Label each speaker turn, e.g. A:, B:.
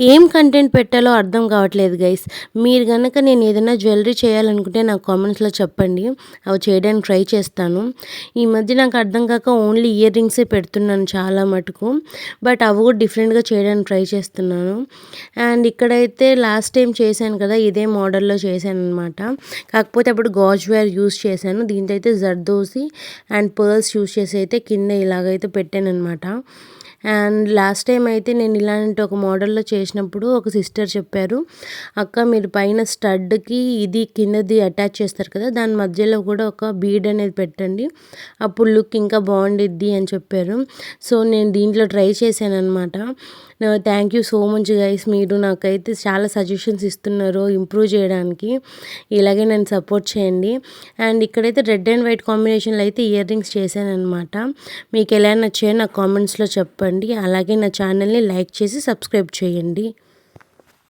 A: ఏం కంటెంట్ పెట్టాలో అర్థం కావట్లేదు గైస్. మీరు గనక నేను ఏదైనా జ్యువెలరీ చేయాలనుకుంటే నాకు కామెంట్స్‌లో చెప్పండి. అవి చేయడానికి ట్రై చేస్తాను. ఈ మధ్య నాకు అర్థం కాక ఓన్లీ ఇయర్ రింగ్సే పెడుతున్నాను చాలా మటుకు. బట్ అవి కూడా డిఫరెంట్‌గా చేయడానికి ట్రై చేస్తున్నాను. అండ్ ఇక్కడైతే లాస్ట్ టైం చేశాను కదా! ఇదే మోడల్‌లో చేశాననమాట. కాకపోతే అప్పుడు గాజ్ వైర్ యూజ్ చేశాను. దీంతో అయితే జర్దోసి అండ్ పర్ల్స్ యూజ్ చేసి అయితే కింద ఇలాగైతే పెట్టాననమాట. అండ్ లాస్ట్ టైం అయితే నేను ఇలాంటి ఒక మోడల్‌లో చేసినప్పుడు ఒక సిస్టర్ చెప్పారు, "అక్క మీరు పైన స్టడ్‌కి ఇది కిందది అటాచ్ చేస్తారు కదా! దాని మధ్యలో కూడా ఒక బీడ్ అనేది పెట్టండి. అప్పుడు లుక్ ఇంకా బావుండిద్ది" అని చెప్పారు. సో, నేను దీంట్లో ట్రై చేశాననమాట. Thank you so much guys. మీరు నాకైతే చాలా సజెషన్స్ ఇస్తున్నారు ఇంప్రూవ్ చేయడానికి. ఇలాగే నన్ను సపోర్ట్ చేయండి. అండ్ ఇక్కడైతే రెడ్ అండ్ వైట్ కాంబినేషన్‌లో అయితే ఇయర్ రింగ్స్ చేశాననమాట. మీకు ఎలా నచ్చాయో నాకు కామెంట్స్‌లో చెప్పండి. అలాగే నా ఛానల్‌ని లైక్ చేసి సబ్స్క్రైబ్ చేయండి.